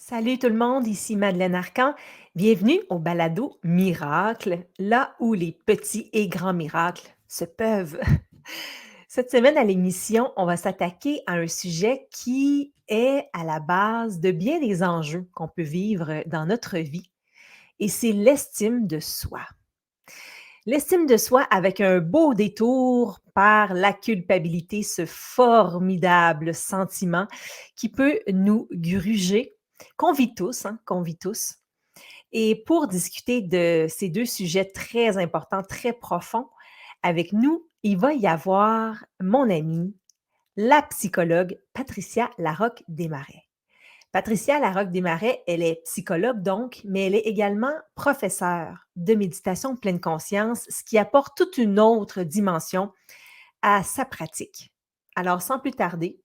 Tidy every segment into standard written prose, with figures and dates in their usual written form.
Salut tout le monde, ici Madeleine Arcan. Bienvenue au balado Miracle, là où les petits et grands miracles se peuvent. Cette semaine à l'émission, on va s'attaquer à un sujet qui est à la base de bien des enjeux qu'on peut vivre dans notre vie, et c'est l'estime de soi. L'estime de soi avec un beau détour par la culpabilité, ce formidable sentiment qui peut nous gruger, qu'on vit tous, hein, qu'on vit tous. Et pour discuter de ces deux sujets très importants, très profonds, avec nous, il va y avoir mon amie, la psychologue Patricia Larocque-Desmarais. Patricia Larocque-Desmarais, elle est psychologue donc, mais elle est également professeure de méditation pleine conscience, ce qui apporte toute une autre dimension à sa pratique. Alors, sans plus tarder,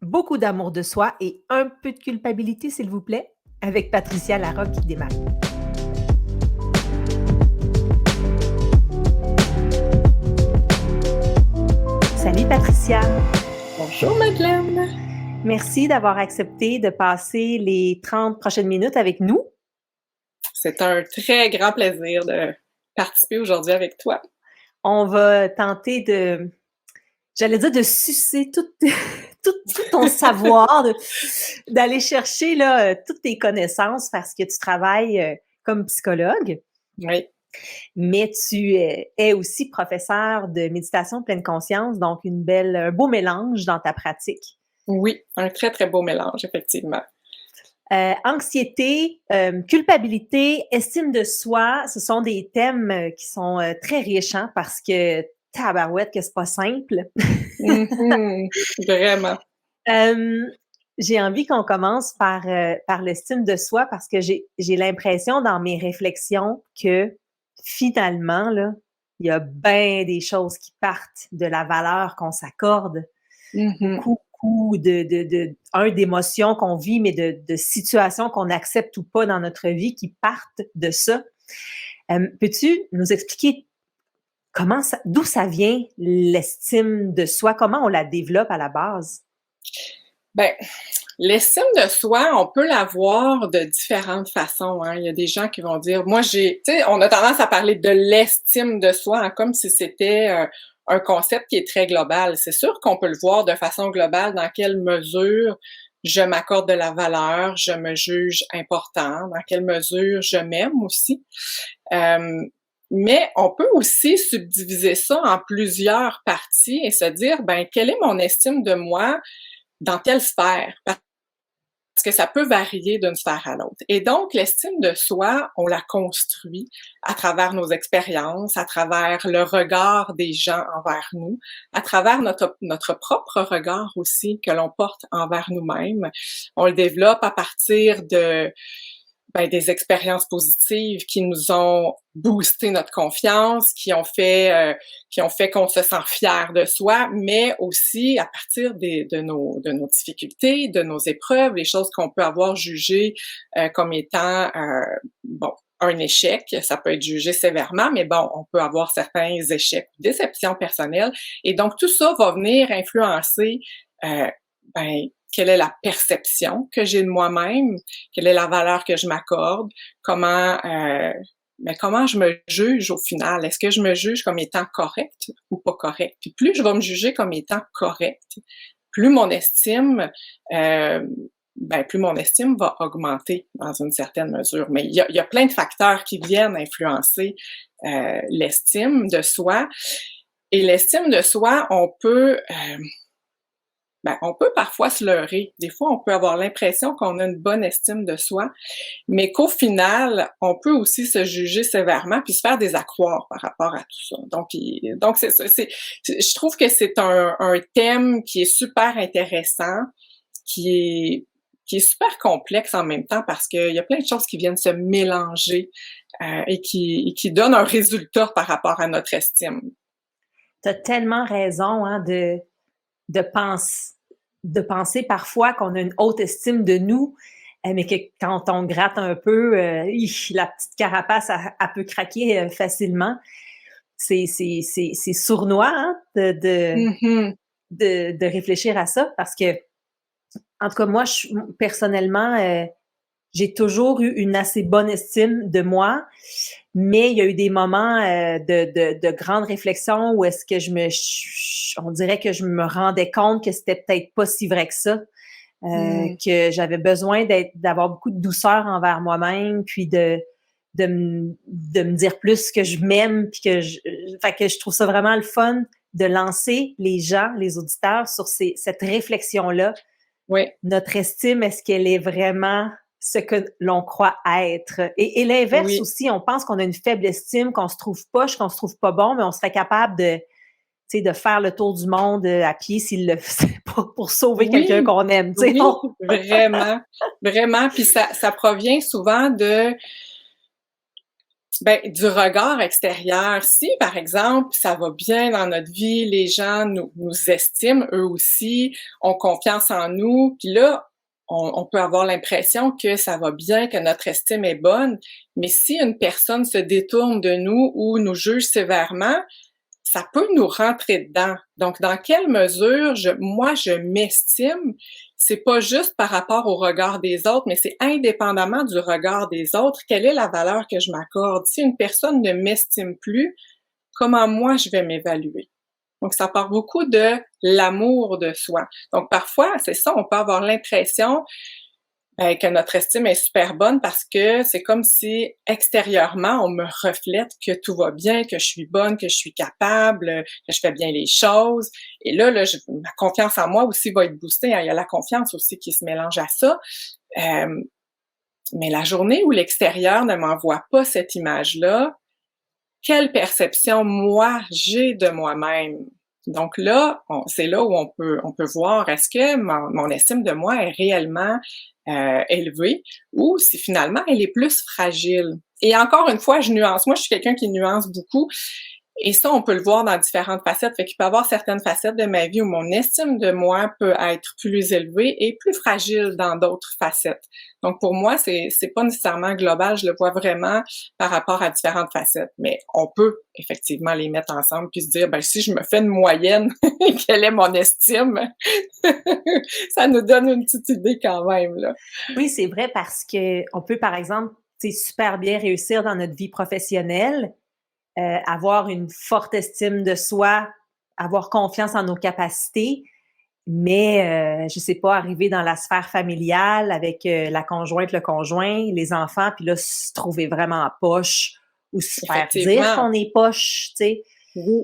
beaucoup d'amour de soi et un peu de culpabilité, s'il vous plaît, avec Patricia Larocque-Desmarais. Salut Patricia! Bonjour Madeleine! Merci d'avoir accepté de passer les 30 prochaines minutes avec nous. C'est un très grand plaisir de participer aujourd'hui avec toi. On va tenter j'allais dire de sucer tout ton savoir, d'aller chercher là, toutes tes connaissances parce que tu travailles comme psychologue, Oui, mais tu es aussi professeur de méditation pleine conscience, donc un beau mélange dans ta pratique. oui, un très très beau mélange, effectivement. Anxiété, culpabilité, estime de soi, ce sont des thèmes qui sont très riches, hein, parce que tabarouette que c'est pas simple. Vraiment. J'ai envie qu'on commence par l'estime de soi parce que j'ai l'impression dans mes réflexions que finalement, là, il y a bien des choses qui partent de la valeur qu'on s'accorde. Mhm. Beaucoup d'émotions qu'on vit, mais de situations qu'on accepte ou pas dans notre vie qui partent de ça. Peux-tu nous expliquer d'où ça vient l'estime de soi? Comment on la développe à la base? Ben, l'estime de soi, on peut l'avoir de différentes façons, hein. Il y a des gens qui vont dire, moi tu sais, on a tendance à parler de l'estime de soi, hein, comme si c'était un concept qui est très global. C'est sûr qu'on peut le voir de façon globale, dans quelle mesure je m'accorde de la valeur, je me juge important, dans quelle mesure je m'aime aussi. Euh, mais on peut aussi subdiviser ça en plusieurs parties et se dire, ben, quelle est mon estime de moi dans telle sphère? Parce que ça peut varier d'une sphère à l'autre. Et donc, l'estime de soi, on la construit à travers nos expériences, à travers le regard des gens envers nous, à travers notre propre regard aussi que l'on porte envers nous-mêmes. On le développe à partir des expériences positives qui nous ont boosté notre confiance, qui ont fait qu'on se sent fier de soi, mais aussi à partir de nos difficultés, de nos épreuves, les choses qu'on peut avoir jugées comme étant un échec. Ça peut être jugé sévèrement, mais bon, on peut avoir certains échecs ou déceptions personnelles. Et donc, tout ça va venir influencer euh, quelle est la perception que j'ai de moi-même, quelle est la valeur que je m'accorde, comment je me juge au final. Est-ce que je me juge comme étant correcte ou pas correcte? Puis plus je vais me juger comme étant correcte, plus mon estime, plus mon estime va augmenter dans une certaine mesure. Mais il y a plein de facteurs qui viennent influencer l'estime de soi. Et l'estime de soi, on peut parfois se leurrer. Des fois, on peut avoir l'impression qu'on a une bonne estime de soi, mais qu'au final, on peut aussi se juger sévèrement puis se faire des accroires par rapport à tout ça. Donc c'est ça. Je trouve que c'est un thème qui est super intéressant, qui est super complexe en même temps parce qu'il y a plein de choses qui viennent se mélanger et qui donnent un résultat par rapport à notre estime. Tu as tellement raison, hein, de, penser, de penser parfois qu'on a une haute estime de nous, mais que quand on gratte un peu, la petite carapace, elle peut craquer facilement. C'est sournois, hein, Mm-hmm. de réfléchir à ça parce que, en tout cas, moi, personnellement, j'ai toujours eu une assez bonne estime de moi, mais il y a eu des moments de grande réflexion où est-ce que on dirait que je me rendais compte que c'était peut-être pas si vrai que ça, Mmh. que j'avais besoin d'avoir beaucoup de douceur envers moi-même, puis de me dire plus que je m'aime, puis fait que je trouve ça vraiment le fun de lancer les gens, les auditeurs, sur cette réflexion-là. Oui, Notre estime, est-ce qu'elle est vraiment ce que l'on croit être? Et l'inverse oui, aussi, on pense qu'on a une faible estime, qu'on se trouve poche, qu'on se trouve pas bon, mais on serait capable de faire le tour du monde à pied s'il le faisait pour sauver quelqu'un oui, qu'on aime. oui, vraiment, vraiment. Puis ça provient souvent du regard extérieur. Si, par exemple, ça va bien dans notre vie, les gens nous estiment, eux aussi, ont confiance en nous, puis là, on peut avoir l'impression que ça va bien, que notre estime est bonne, mais si une personne se détourne de nous ou nous juge sévèrement, ça peut nous rentrer dedans. Donc, dans quelle mesure moi, je m'estime, c'est pas juste par rapport au regard des autres, mais c'est indépendamment du regard des autres. Quelle est la valeur que je m'accorde? Si une personne ne m'estime plus, comment moi je vais m'évaluer? Donc, ça part beaucoup de l'amour de soi. Donc, parfois, c'est ça, on peut avoir l'impression que notre estime est super bonne parce que c'est comme si extérieurement, on me reflète que tout va bien, que je suis bonne, que je suis capable, que je fais bien les choses. Et là, ma confiance en moi aussi va être boostée, hein. Il y a la confiance aussi qui se mélange à ça. Euh, mais la journée où l'extérieur ne m'envoie pas cette image-là, quelle perception moi j'ai de moi-même? Donc là, c'est là où on peut voir est-ce que mon estime de moi est réellement élevée ou si finalement elle est plus fragile. Et encore une fois, je nuance. Moi, je suis quelqu'un qui nuance beaucoup. Et ça, on peut le voir dans différentes facettes. Fait qu'il peut y avoir certaines facettes de ma vie où mon estime de moi peut être plus élevée et plus fragile dans d'autres facettes. Donc, pour moi, c'est pas nécessairement global. Je le vois vraiment par rapport à différentes facettes. Mais on peut effectivement les mettre ensemble puis se dire, ben, si je me fais une moyenne, quelle est mon estime? Ça nous donne une petite idée quand même, là. Oui, c'est vrai parce que on peut, par exemple, super bien réussir dans notre vie professionnelle, avoir une forte estime de soi, avoir confiance en nos capacités, mais je sais pas, arriver dans la sphère familiale avec la conjointe, le conjoint, les enfants, puis là, se trouver vraiment en poche ou se faire dire Effectivement. qu'on est poche, tu sais. Oui.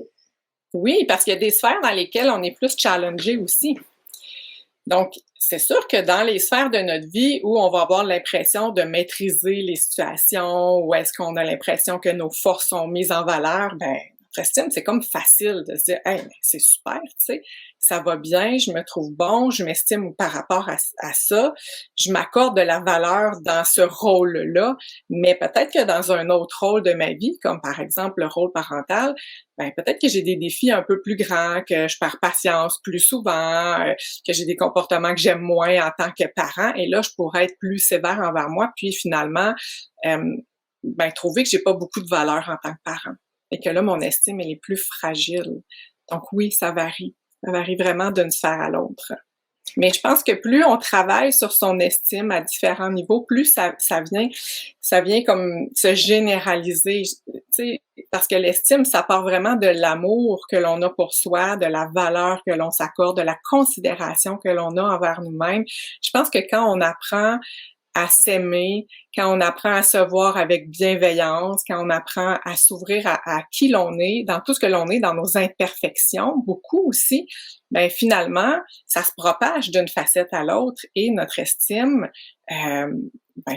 Oui, parce qu'il y a des sphères dans lesquelles on est plus challengé aussi. Donc, c'est sûr que dans les sphères de notre vie où on va avoir l'impression de maîtriser les situations, où est-ce qu'on a l'impression que nos forces sont mises en valeur, ben, notre estime, c'est comme facile de se dire, hey, mais c'est super, tu sais, ça va bien, je me trouve bon, je m'estime par rapport à ça, je m'accorde de la valeur dans ce rôle-là, mais peut-être que dans un autre rôle de ma vie, comme par exemple le rôle parental, ben, peut-être que j'ai des défis un peu plus grands, que je perds patience plus souvent, que j'ai des comportements que j'aime moins en tant que parent, et là, je pourrais être plus sévère envers moi, puis finalement, trouver que j'ai pas beaucoup de valeur en tant que parent, et que là, mon estime, elle est plus fragile. Donc oui, ça varie. Ça varie vraiment d'une sphère à l'autre. Mais je pense que plus on travaille sur son estime à différents niveaux, plus ça vient comme se généraliser, tu sais, parce que l'estime, ça part vraiment de l'amour que l'on a pour soi, de la valeur que l'on s'accorde, de la considération que l'on a envers nous-mêmes. Je pense que quand on apprend à s'aimer, quand on apprend à se voir avec bienveillance, quand on apprend à s'ouvrir à qui l'on est, dans tout ce que l'on est, dans nos imperfections, beaucoup aussi, ben finalement, ça se propage d'une facette à l'autre et notre estime,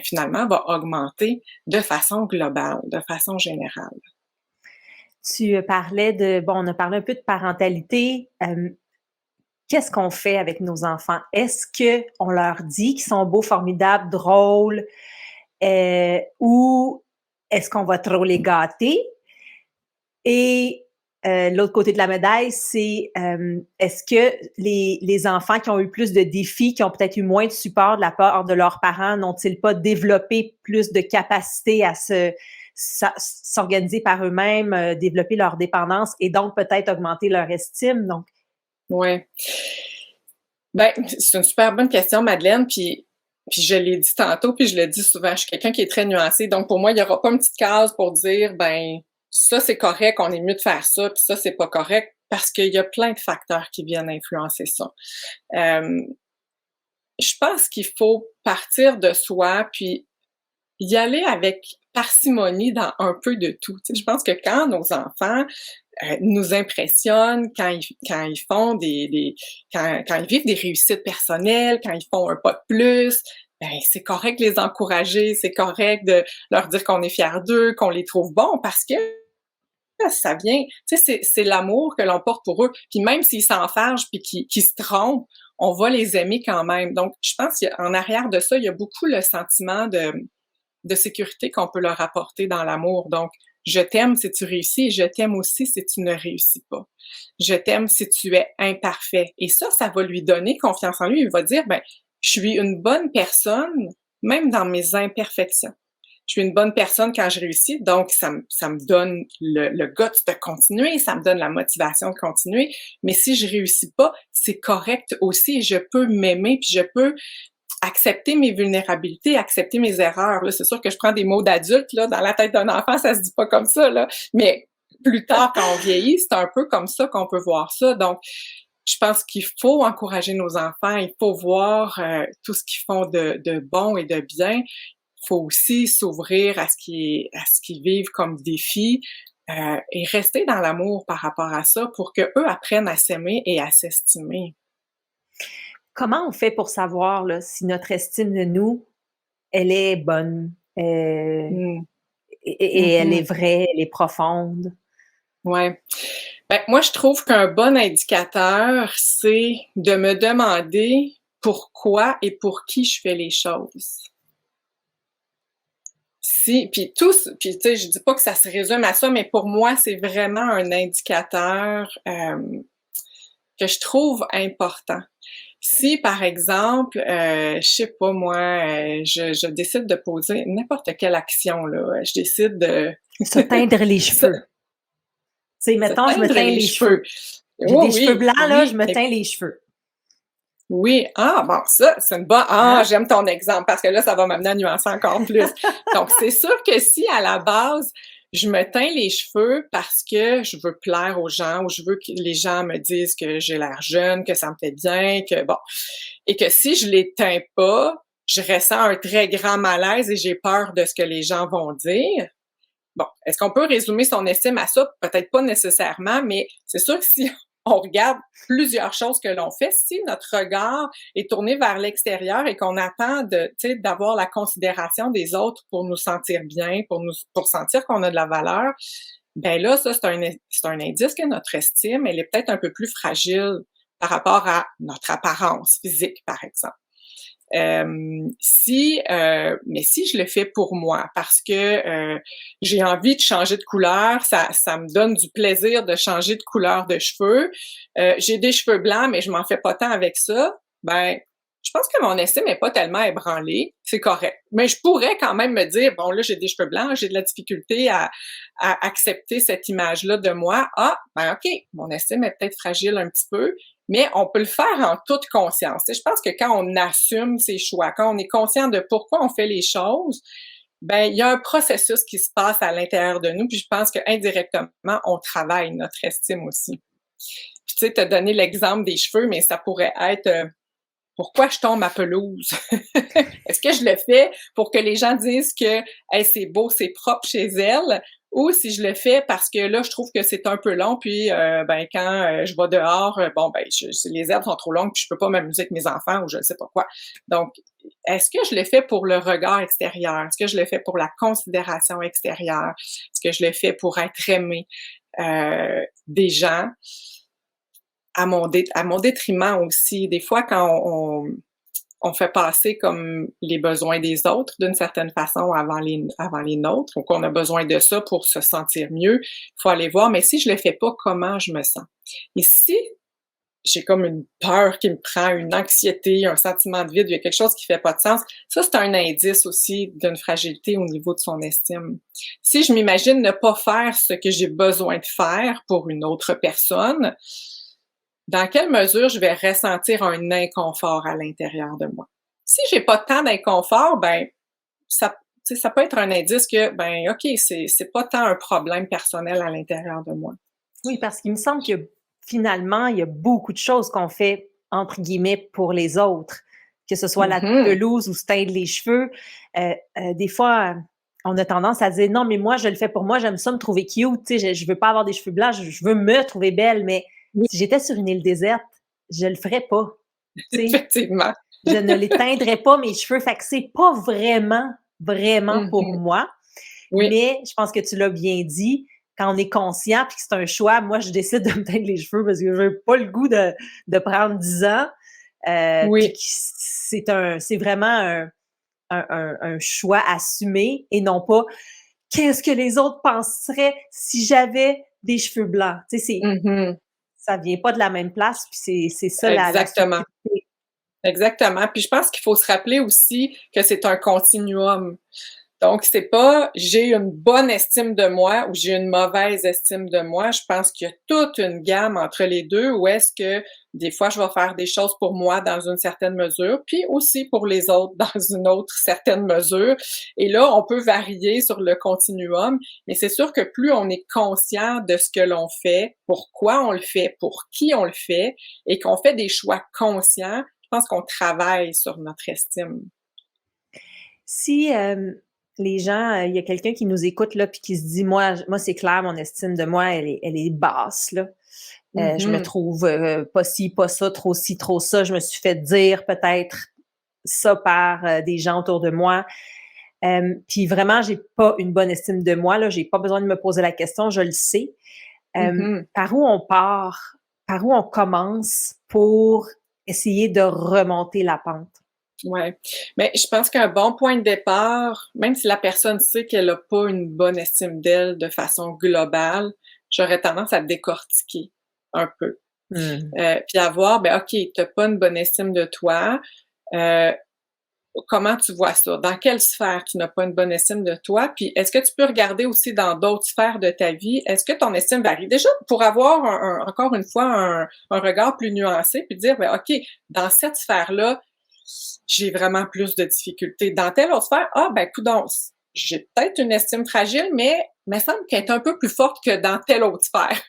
finalement, va augmenter de façon globale, de façon générale. Tu parlais on a parlé un peu de parentalité. Qu'est-ce qu'on fait avec nos enfants? Est-ce qu'on leur dit qu'ils sont beaux, formidables, drôles, ou est-ce qu'on va trop les gâter? Et l'autre côté de la médaille, c'est est-ce que les enfants qui ont eu plus de défis, qui ont peut-être eu moins de support de la part de leurs parents, n'ont-ils pas développé plus de capacité à s'organiser par eux-mêmes, développer leur dépendance et donc peut-être augmenter leur estime? Donc, Ouais. Ben, c'est une super bonne question, Madeleine. Puis Puis je l'ai dit tantôt, puis je le dis souvent, je suis quelqu'un qui est très nuancé. Donc pour moi, il n'y aura pas une petite case pour dire, ben ça c'est correct, on est mieux de faire ça, puis ça c'est pas correct, parce qu'il y a plein de facteurs qui viennent influencer ça. Je pense qu'il faut partir de soi, puis y aller avec parcimonie dans un peu de tout. Tu sais, je pense que quand nos enfants nous impressionnent, quand ils font quand ils vivent des réussites personnelles, quand ils font un pas de plus, ben c'est correct de les encourager, c'est correct de leur dire qu'on est fiers d'eux, qu'on les trouve bons, parce que ça vient, tu sais, c'est l'amour que l'on porte pour eux. Puis même s'ils s'enfargent puis qu'ils se trompent, on va les aimer quand même. Donc, je pense qu'en arrière de ça, il y a beaucoup le sentiment de sécurité qu'on peut leur apporter dans l'amour. Donc, je t'aime si tu réussis et je t'aime aussi si tu ne réussis pas. Je t'aime si tu es imparfait. Et ça va lui donner confiance en lui. Il va dire, ben, je suis une bonne personne, même dans mes imperfections. Je suis une bonne personne quand je réussis, donc ça me donne le guts de continuer, ça me donne la motivation de continuer. Mais si je réussis pas, c'est correct aussi. Je peux m'aimer, puis je peux accepter mes vulnérabilités, accepter mes erreurs. Là, c'est sûr que je prends des mots d'adulte, là, dans la tête d'un enfant, ça se dit pas comme ça, là. Mais plus tard, quand on vieillit, c'est un peu comme ça qu'on peut voir ça. Donc, je pense qu'il faut encourager nos enfants, il faut voir tout ce qu'ils font de bon et de bien. Il faut aussi s'ouvrir à ce qu'ils vivent comme défi et rester dans l'amour par rapport à ça pour que eux apprennent à s'aimer et à s'estimer. Comment on fait pour savoir là, si notre estime de nous, elle est bonne, Mm. et elle est Mhm. vraie, elle est profonde? Ouais. Ben, moi, je trouve qu'un bon indicateur, c'est de me demander pourquoi et pour qui je fais les choses. Puis tu sais, je dis pas que ça se résume à ça, mais pour moi, c'est vraiment un indicateur que je trouve important. Si, par exemple, je sais pas moi, je décide de poser n'importe quelle action, là, je décide de Se teindre les se, cheveux. Tu sais, se mettons, je me teindre teins les les cheveux. cheveux. J'ai Oui, des cheveux oui, blancs, là, je oui. me teins les cheveux. Oui, ah bon, ça, c'est une bonne. Ah, Hein? j'aime ton exemple parce que là, ça va m'amener à nuancer encore plus. Donc, c'est sûr que si à la base, je me teins les cheveux parce que je veux plaire aux gens ou je veux que les gens me disent que j'ai l'air jeune, que ça me fait bien, que bon, et que si je les teins pas, je ressens un très grand malaise et j'ai peur de ce que les gens vont dire. Bon, est-ce qu'on peut résumer son estime à ça? Peut-être pas nécessairement, mais c'est sûr que si on regarde plusieurs choses que l'on fait, si notre regard est tourné vers l'extérieur et qu'on attend d'avoir la considération des autres pour nous sentir bien, pour sentir qu'on a de la valeur, ben là, ça, c'est un indice que notre estime, elle est peut-être un peu plus fragile par rapport à notre apparence physique, par exemple. Mais si je le fais pour moi, parce que j'ai envie de changer de couleur, ça me donne du plaisir de changer de couleur de cheveux. J'ai des cheveux blancs, mais je m'en fais pas tant avec ça. Ben, je pense que mon estime est pas tellement ébranlée, c'est correct. Mais je pourrais quand même me dire, bon là j'ai des cheveux blancs, j'ai de la difficulté à accepter cette image-là de moi. Ah, ben ok, mon estime est peut-être fragile un petit peu, mais on peut le faire en toute conscience. Je pense que quand on assume ses choix, quand on est conscient de pourquoi on fait les choses, ben il y a un processus qui se passe à l'intérieur de nous, puis je pense qu'indirectement, on travaille notre estime aussi. Puis tu sais, tu as donné l'exemple des cheveux, mais ça pourrait être pourquoi je tombe ma pelouse? Est-ce que je le fais pour que les gens disent que hey, c'est beau, c'est propre chez elle? Ou si je le fais parce que là, je trouve que c'est un peu long, puis ben quand je vais dehors, bon ben les herbes sont trop longues, puis je peux pas m'amuser avec mes enfants ou je ne sais pas quoi. Donc, est-ce que je le fais pour le regard extérieur? Est-ce que je le fais pour la considération extérieure? Est-ce que je le fais pour être aimé des gens? À mon détriment aussi. Des fois, quand on fait passer comme les besoins des autres d'une certaine façon avant les nôtres, ou qu'on a besoin de ça pour se sentir mieux, il faut aller voir, mais si je le fais pas, comment je me sens? Et si j'ai comme une peur qui me prend, une anxiété, un sentiment de vide, il y a quelque chose qui fait pas de sens, ça, c'est un indice aussi d'une fragilité au niveau de son estime. Si je m'imagine ne pas faire ce que j'ai besoin de faire pour une autre personne, dans quelle mesure je vais ressentir un inconfort à l'intérieur de moi? Si j'ai pas tant d'inconfort, ben ça, tu sais, ça peut être un indice que, ben OK, c'est pas tant un problème personnel à l'intérieur de moi. Oui, parce qu'il me semble que finalement, il y a beaucoup de choses qu'on fait entre guillemets «pour les autres», que ce soit la Mhm. pelouse ou se teindre les cheveux. Des fois, on a tendance à dire: «Non, mais moi, je le fais pour moi, j'aime ça me trouver cute, tu sais, je veux pas avoir des cheveux blancs, je veux me trouver belle». Mais Oui, si j'étais sur une île déserte, je le ferais pas, tu sais. effectivement. Je ne les teindrais pas mes cheveux, fait que c'est pas vraiment, vraiment pour Mhm. moi. Oui, Mais je pense que tu l'as bien dit, quand on est conscient puis que c'est un choix, moi, je décide de me teindre les cheveux parce que j'ai pas le goût de prendre 10 ans. Puis oui, que c'est vraiment un choix assumé et non pas qu'est-ce que les autres penseraient si j'avais des cheveux blancs. Tu sais, mhm. ça vient pas de la même place, puis c'est ça la Exactement. subtilité. Exactement. Puis je pense qu'il faut se rappeler aussi que c'est un continuum. Donc, c'est pas j'ai une bonne estime de moi ou j'ai une mauvaise estime de moi. Je pense qu'il y a toute une gamme entre les deux où est-ce que des fois je vais faire des choses pour moi dans une certaine mesure, puis aussi pour les autres dans une autre certaine mesure. Et là, on peut varier sur le continuum, mais c'est sûr que plus on est conscient de ce que l'on fait, pourquoi on le fait, pour qui on le fait, et qu'on fait des choix conscients, je pense qu'on travaille sur notre estime. Si les gens, il y a quelqu'un qui nous écoute là, puis qui se dit, moi c'est clair, mon estime de moi, elle est basse là. Je me Mhm. trouve pas ci, pas ça, trop ci, trop ça. Je me suis fait dire peut-être ça par des gens autour de moi. Puis vraiment, j'ai pas une bonne estime de moi là. J'ai pas besoin de me poser la question, je le sais. Mhm. Par où on part, par où on commence pour essayer de remonter la pente? Ouais, mais je pense qu'un bon point de départ, même si la personne sait qu'elle a pas une bonne estime d'elle de façon globale, j'aurais tendance à décortiquer un peu. Hmm. Puis à voir, ben OK, tu pas une bonne estime de toi, heu, comment tu vois ça? Dans quelle sphère tu n'as pas une bonne estime de toi? Puis est-ce que tu peux regarder aussi dans d'autres sphères de ta vie? Est-ce que ton estime varie? Déjà, pour avoir encore une fois un regard plus nuancé, puis dire, ben OK, dans cette sphère-là, j'ai vraiment plus de difficultés. Dans telle autre sphère, ah ben coudonc, j'ai peut-être une estime fragile, mais il me semble qu'elle est un peu plus forte que dans telle autre sphère.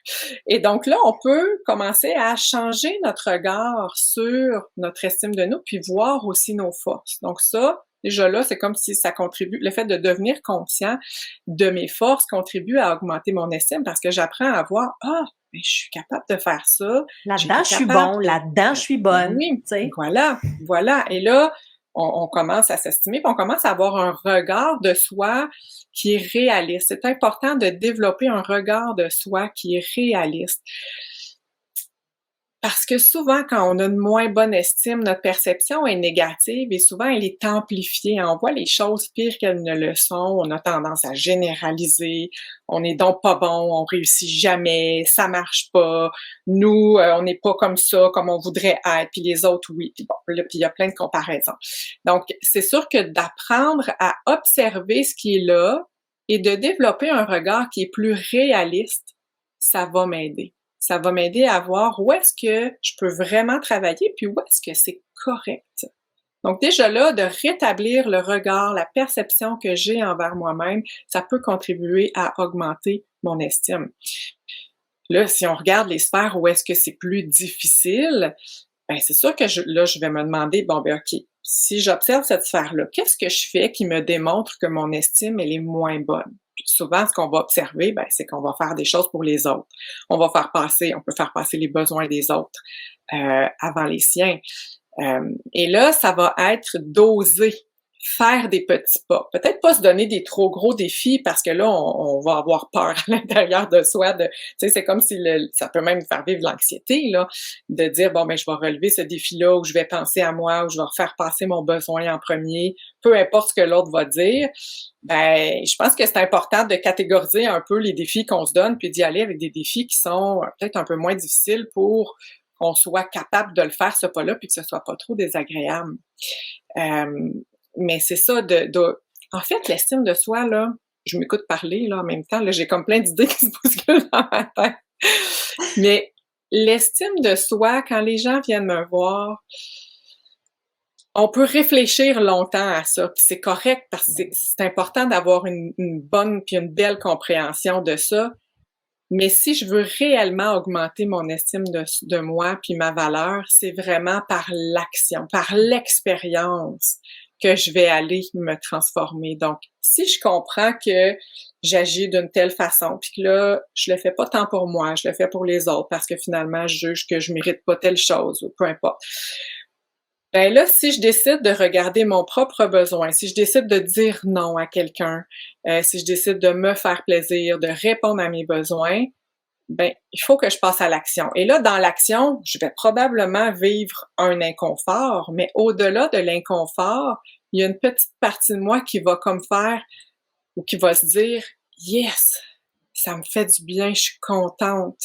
Et donc là, on peut commencer à changer notre regard sur notre estime de nous, puis voir aussi nos forces. Donc ça, déjà là, c'est comme si ça contribue, le fait de devenir conscient de mes forces contribue à augmenter mon estime parce que j'apprends à voir, ah, ben, je suis capable de faire ça, Là-dedans, j'étais je suis capable bon, de, là-dedans, je suis ben bonne, oui, tu sais. voilà, voilà. Et là, on commence à s'estimer, puis on commence à avoir un regard de soi qui est réaliste. C'est important de développer un regard de soi qui est réaliste. Parce que souvent, quand on a une moins bonne estime, notre perception est négative et souvent elle est amplifiée. On voit les choses pires qu'elles ne le sont. On a tendance à généraliser. On est donc pas bon, on réussit jamais, ça marche pas. Nous, on n'est pas comme ça, comme on voudrait être, puis les autres, oui. Puis bon, là, puis il y a plein de comparaisons. Donc, c'est sûr que d'apprendre à observer ce qui est là et de développer un regard qui est plus réaliste, ça va m'aider. Ça va m'aider à voir où est-ce que je peux vraiment travailler, puis où est-ce que c'est correct. Donc déjà là, de rétablir le regard, la perception que j'ai envers moi-même, ça peut contribuer à augmenter mon estime. Là, si on regarde les sphères où est-ce que c'est plus difficile, ben c'est sûr que je vais me demander, bon ben OK, si j'observe cette sphère-là, qu'est-ce que je fais qui me démontre que mon estime, elle est moins bonne? Puis souvent, ce qu'on va observer, ben, c'est qu'on va faire des choses pour les autres. On peut faire passer les besoins des autres avant les siens. Et là, ça va être d'oser faire des petits pas. Peut-être pas se donner des trop gros défis parce que là, on va avoir peur à l'intérieur de soi. Tu sais, c'est comme si ça peut même faire vivre l'anxiété, là, de dire, bon, ben, je vais relever ce défi-là où je vais penser à moi, où je vais faire passer mon besoin en premier, peu importe ce que l'autre va dire. Ben, je pense que c'est important de catégoriser un peu les défis qu'on se donne puis d'y aller avec des défis qui sont peut-être un peu moins difficiles pour qu'on soit capable de le faire, ce pas-là, puis que ce soit pas trop désagréable. Euh, mais c'est ça, en fait, l'estime de soi, là, je m'écoute parler, là, en même temps, là, j'ai comme plein d'idées qui se bousculent dans ma tête. Mais l'estime de soi, quand les gens viennent me voir, On peut réfléchir longtemps à ça, puis c'est correct parce que c'est important d'avoir une bonne puis une belle compréhension de ça. Mais si je veux réellement augmenter mon estime de moi puis ma valeur, c'est vraiment par l'action, par l'expérience que je vais aller me transformer. Donc, si je comprends que j'agis d'une telle façon, puis que là, je le fais pas tant pour moi, je le fais pour les autres parce que finalement, je juge que je mérite pas telle chose ou peu importe. Ben là, si je décide de regarder mon propre besoin, si je décide de dire non à quelqu'un, si je décide de me faire plaisir, de répondre à mes besoins, ben il faut que je passe à l'action. Et là, dans l'action, je vais probablement vivre un inconfort, mais au-delà de l'inconfort, il y a une petite partie de moi qui va comme faire ou qui va se dire « Yes, ça me fait du bien, je suis contente. »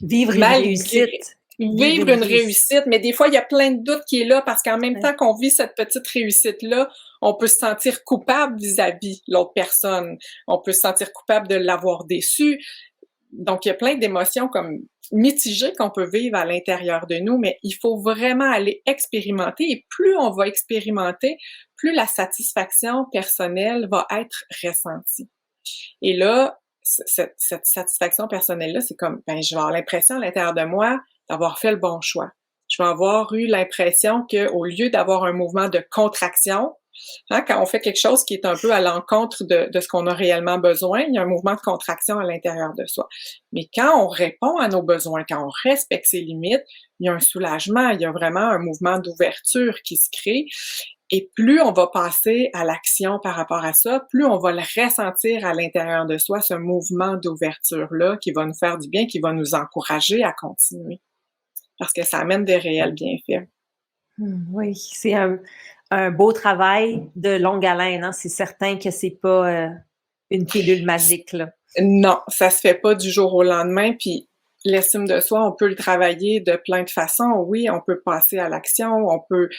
Vivre une réussite. Vivre une réussite, mais des fois, il y a plein de doutes qui est là parce qu'en même temps qu'on vit cette petite réussite-là, on peut se sentir coupable vis-à-vis l'autre personne. On peut se sentir coupable de l'avoir déçu. Donc, il y a plein d'émotions comme mitigées qu'on peut vivre à l'intérieur de nous, mais il faut vraiment aller expérimenter. Et plus on va expérimenter, plus la satisfaction personnelle va être ressentie. Et là, cette satisfaction personnelle-là, c'est comme, ben, je vais avoir l'impression à l'intérieur de moi d'avoir fait le bon choix. Je vais avoir eu l'impression que, au lieu d'avoir un mouvement de contraction, quand on fait quelque chose qui est un peu à l'encontre de ce qu'on a réellement besoin, il y a un mouvement de contraction à l'intérieur de soi. Mais quand on répond à nos besoins, quand on respecte ses limites, il y a un soulagement, il y a vraiment un mouvement d'ouverture qui se crée. Et plus on va passer à l'action par rapport à ça, plus on va le ressentir à l'intérieur de soi, ce mouvement d'ouverture-là qui va nous faire du bien, qui va nous encourager à continuer. Parce que ça amène des réels bienfaits. Oui, c'est un beau travail de longue haleine, hein? C'est certain que c'est pas une pilule magique, là. Non, ça se fait pas du jour au lendemain, puis l'estime de soi, on peut le travailler de plein de façons. Oui, on peut passer à l'action, on peut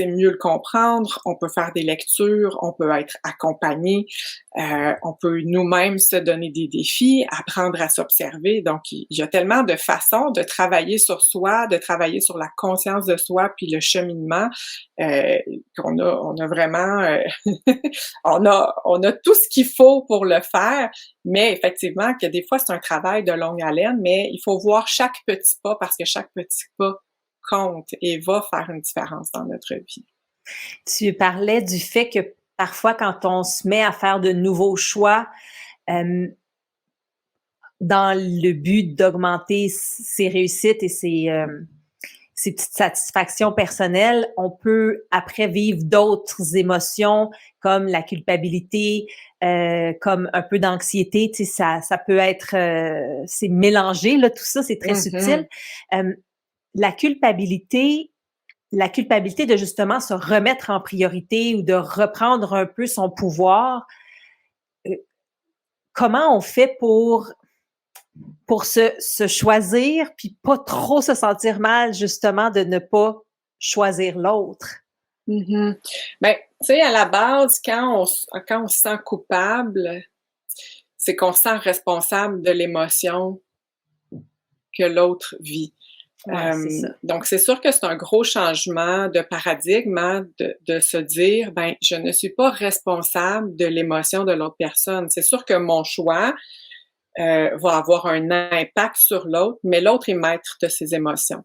mieux le comprendre, on peut faire des lectures, on peut être accompagné, on peut nous-mêmes se donner des défis, apprendre à s'observer. Donc, il y a tellement de façons de travailler sur soi, de travailler sur la conscience de soi, puis le cheminement, on a vraiment, on a tout ce qu'il faut pour le faire. Mais effectivement, que des fois, c'est un travail de longue haleine, mais il faut voir chaque petit pas parce que chaque petit pas compte et va faire une différence dans notre vie. Tu parlais du fait que parfois, quand on se met à faire de nouveaux choix, dans le but d'augmenter ses réussites et ses petites satisfactions personnelles, on peut après vivre d'autres émotions comme la culpabilité, comme un peu d'anxiété. Tu sais, ça peut être, c'est mélangé là, tout ça, c'est très subtil. La culpabilité de justement se remettre en priorité ou de reprendre un peu son pouvoir. Comment on fait pour se choisir puis pas trop se sentir mal justement de ne pas choisir l'autre? Ben, tu sais, à la base, quand on se sent coupable, c'est qu'on se sent responsable de l'émotion que l'autre vit. Ouais, c'est ça. Donc, c'est sûr que c'est un gros changement de paradigme, hein, de se dire, ben, je ne suis pas responsable de l'émotion de l'autre personne. C'est sûr que mon choix va avoir un impact sur l'autre, mais l'autre est maître de ses émotions.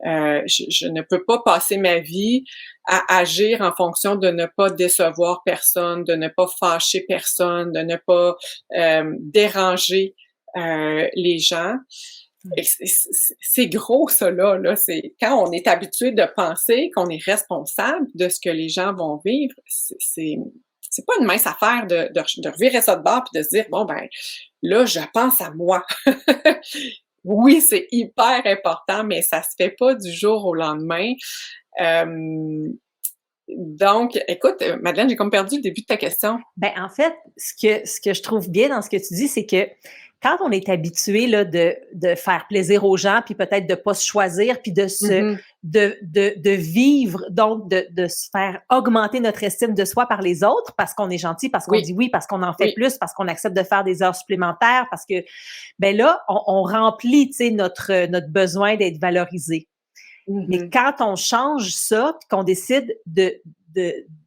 Je ne peux pas passer ma vie à agir en fonction de ne pas décevoir personne, de ne pas fâcher personne, de ne pas déranger les gens. C'est gros, ça, là. C'est quand on est habitué de penser qu'on est responsable de ce que les gens vont vivre, c'est pas une mince affaire de revirer ça de bord puis de se dire, bon, ben, là, je pense à moi. Oui, c'est hyper important, mais ça se fait pas du jour au lendemain. Donc, écoute, Madeleine, j'ai comme perdu le début de ta question. Ben, en fait, ce que je trouve bien dans ce que tu dis, c'est que quand on est habitué là, de faire plaisir aux gens, puis peut-être de pas se choisir, puis de vivre, donc de se faire augmenter notre estime de soi par les autres, parce qu'on est gentil, parce qu'on dit oui, parce qu'on en fait plus, parce qu'on accepte de faire des heures supplémentaires, parce que ben là, on remplit, tu sais, notre besoin d'être valorisé. Mais quand on change ça, puis qu'on décide de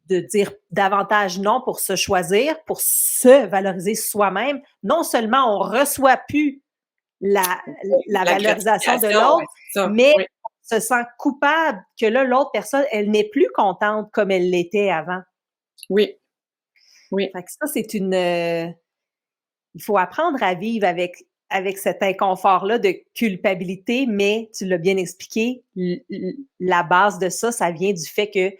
dire davantage non pour se choisir, pour se valoriser soi-même, non seulement on reçoit plus la valorisation de gratification, ouais, l'autre, c'est ça. mais Oui, on se sent coupable que là, l'autre personne, elle n'est plus contente comme elle l'était avant. oui, oui. Fait que ça, c'est il faut apprendre à vivre avec cet inconfort-là de culpabilité, mais tu l'as bien expliqué, la base de ça, ça vient du fait que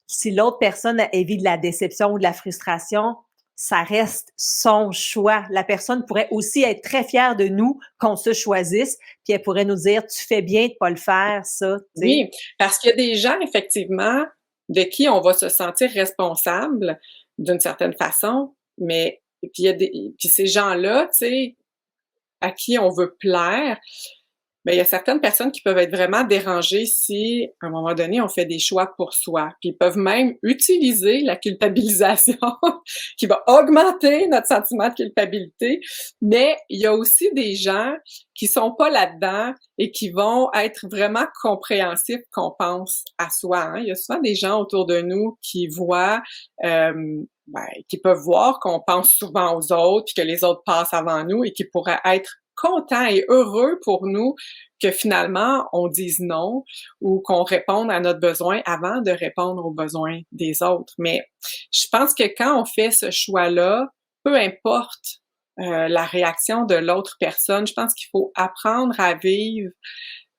si l'autre personne vit de la déception ou de la frustration, ça reste son choix. La personne pourrait aussi être très fière de nous qu'on se choisisse, puis elle pourrait nous dire tu fais bien de pas le faire, ça, tu sais. Oui, parce qu'il y a des gens, effectivement, de qui on va se sentir responsable d'une certaine façon, mais puis puis ces gens-là, tu sais, à qui on veut plaire, ben, il y a certaines personnes qui peuvent être vraiment dérangées si, à un moment donné, on fait des choix pour soi. Puis ils peuvent même utiliser la culpabilisation qui va augmenter notre sentiment de culpabilité. Mais il y a aussi des gens qui sont pas là-dedans et qui vont être vraiment compréhensifs qu'on pense à soi, hein. Il y a souvent des gens autour de nous qui voient, qui peuvent voir qu'on pense souvent aux autres, puis que les autres passent avant nous et qui pourraient être contents et heureux pour nous que finalement on dise non ou qu'on réponde à notre besoin avant de répondre aux besoins des autres. Mais je pense que quand on fait ce choix-là, peu importe la réaction de l'autre personne, je pense qu'il faut apprendre à vivre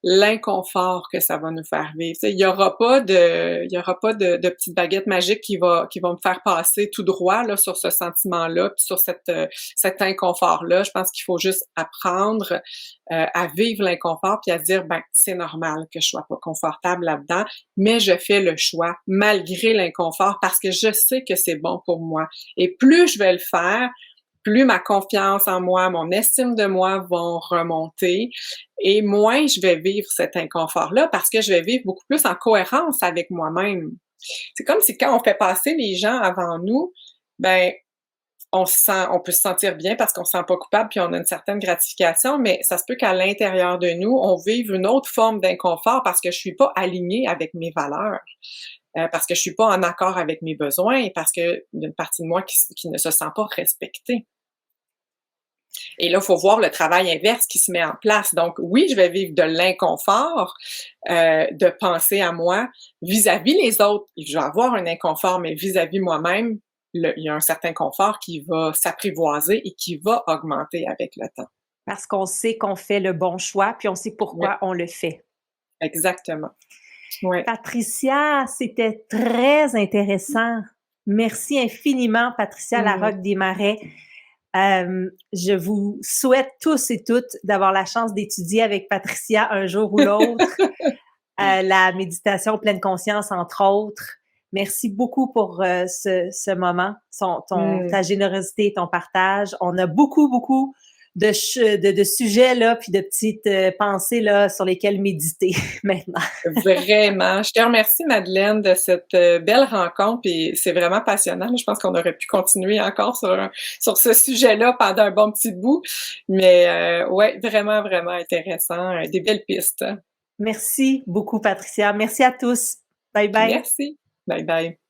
l'inconfort que ça va nous faire vivre. Tu sais, il y aura pas de petite baguette magique qui va me faire passer tout droit là sur ce sentiment-là, puis sur cet inconfort-là. Je pense qu'il faut juste apprendre à vivre l'inconfort puis à se dire ben c'est normal que je sois pas confortable là-dedans, mais je fais le choix malgré l'inconfort parce que je sais que c'est bon pour moi. Et plus je vais le faire, plus ma confiance en moi, mon estime de moi vont remonter et moins je vais vivre cet inconfort-là parce que je vais vivre beaucoup plus en cohérence avec moi-même. C'est comme si quand on fait passer les gens avant nous, ben on peut se sentir bien parce qu'on se sent pas coupable puis on a une certaine gratification, mais ça se peut qu'à l'intérieur de nous, on vive une autre forme d'inconfort parce que je suis pas alignée avec mes valeurs. Parce que je suis pas en accord avec mes besoins et parce qu'il y a une partie de moi qui ne se sent pas respectée. Et là, il faut voir le travail inverse qui se met en place. Donc, oui, je vais vivre de l'inconfort, de penser à moi vis-à-vis les autres. Je vais avoir un inconfort, mais vis-à-vis moi-même, il y a un certain confort qui va s'apprivoiser et qui va augmenter avec le temps. Parce qu'on sait qu'on fait le bon choix, puis on sait Oui, pourquoi on le fait. exactement. Oui. Patricia, c'était très intéressant. Merci infiniment, Patricia Mmh. Larocque Desmarais. Je vous souhaite tous et toutes d'avoir la chance d'étudier avec Patricia un jour ou l'autre, la méditation pleine conscience, entre autres. Merci beaucoup pour ce moment, Mmh. ta générosité et ton partage. On a beaucoup de sujets là, puis de petites pensées là sur lesquelles méditer maintenant. Vraiment. Je te remercie, Madeleine, de cette belle rencontre. Et c'est vraiment passionnant. Je pense qu'on aurait pu continuer encore sur ce sujet-là pendant un bon petit bout. Mais ouais, vraiment, vraiment intéressant. Des belles pistes. Merci beaucoup, Patricia. Merci à tous. Bye bye. Merci. Bye bye.